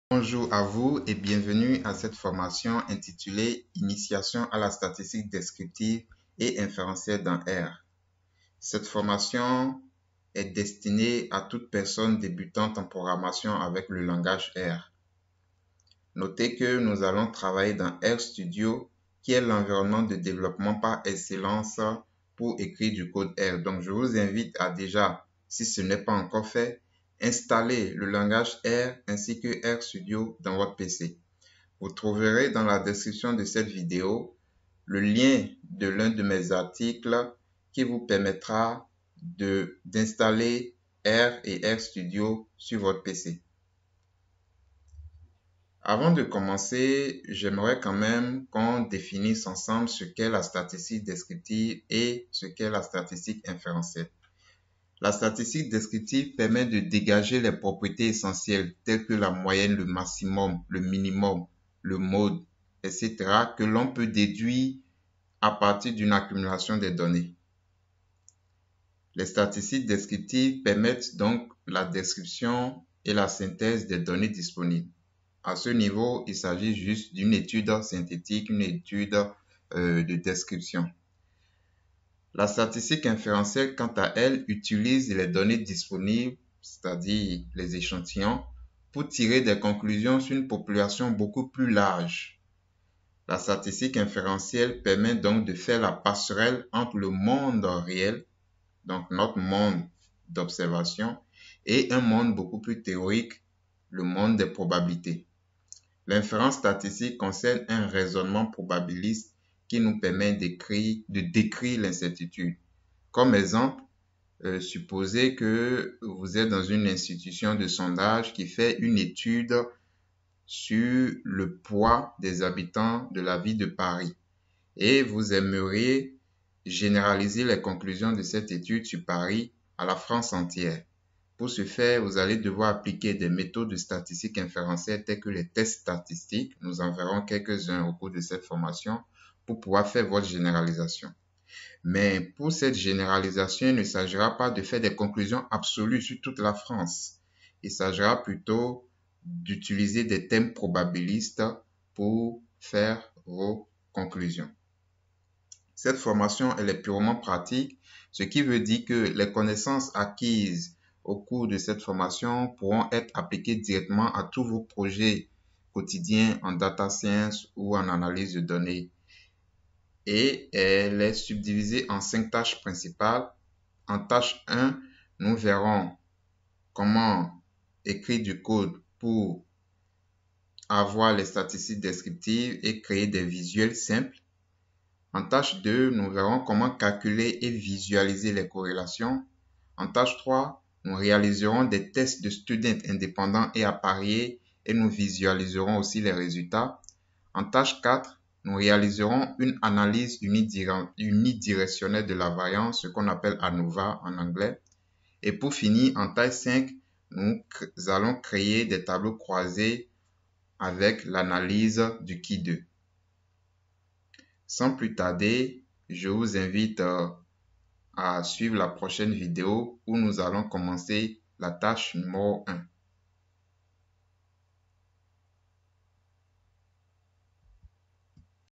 Bonjour à vous et bienvenue à cette formation intitulée Initiation à la statistique descriptive et inférentielle dans R. Cette formation est destinée à toute personne débutante en programmation avec le langage R. Notez que nous allons travailler dans RStudio, qui est l'environnement de développement par excellence pour écrire du code R. Donc, je vous invite à déjà, si ce n'est pas encore fait, installer le langage R ainsi que RStudio dans votre PC. Vous trouverez dans la description de cette vidéo le lien de l'un de mes articles qui vous permettra d'installer R et RStudio sur votre PC. Avant de commencer, j'aimerais quand même qu'on définisse ensemble ce qu'est la statistique descriptive et ce qu'est la statistique inférentielle. La statistique descriptive permet de dégager les propriétés essentielles telles que la moyenne, le maximum, le minimum, le mode, etc. que l'on peut déduire à partir d'une accumulation des données. Les statistiques descriptives permettent donc la description et la synthèse des données disponibles. À ce niveau, il s'agit juste d'une étude synthétique, une étude de description. La statistique inférentielle, quant à elle, utilise les données disponibles, c'est-à-dire les échantillons, pour tirer des conclusions sur une population beaucoup plus large. La statistique inférentielle permet donc de faire la passerelle entre le monde réel, donc notre monde d'observation, et un monde beaucoup plus théorique, le monde des probabilités. L'inférence statistique concerne un raisonnement probabiliste qui nous permet de décrire l'incertitude. Comme exemple, supposez que vous êtes dans une institution de sondage qui fait une étude sur le poids des habitants de la ville de Paris et vous aimeriez généraliser les conclusions de cette étude sur Paris à la France entière. Pour ce faire, vous allez devoir appliquer des méthodes de statistique inférentielle telles que les tests statistiques. Nous en verrons quelques-uns au cours de cette formation pour pouvoir faire votre généralisation. Mais pour cette généralisation, il ne s'agira pas de faire des conclusions absolues sur toute la France. Il s'agira plutôt d'utiliser des thèmes probabilistes pour faire vos conclusions. Cette formation, elle est purement pratique, ce qui veut dire que les connaissances acquises au cours de cette formation pourront être appliquées directement à tous vos projets quotidiens en data science ou en analyse de données. Et elle est subdivisée en 5 tâches principales. En tâche 1, nous verrons comment écrire du code pour avoir les statistiques descriptives et créer des visuels simples. En tâche 2, nous verrons comment calculer et visualiser les corrélations. En tâche 3, nous réaliserons des tests de students indépendants et appariés et nous visualiserons aussi les résultats. En tâche 4, nous réaliserons une analyse unidirectionnelle de la variance, ce qu'on appelle ANOVA en anglais. Et pour finir, en tâche 5, nous allons créer des tableaux croisés avec l'analyse du Qui2. Sans plus tarder, je vous invite à suivre la prochaine vidéo où nous allons commencer la tâche numéro 1.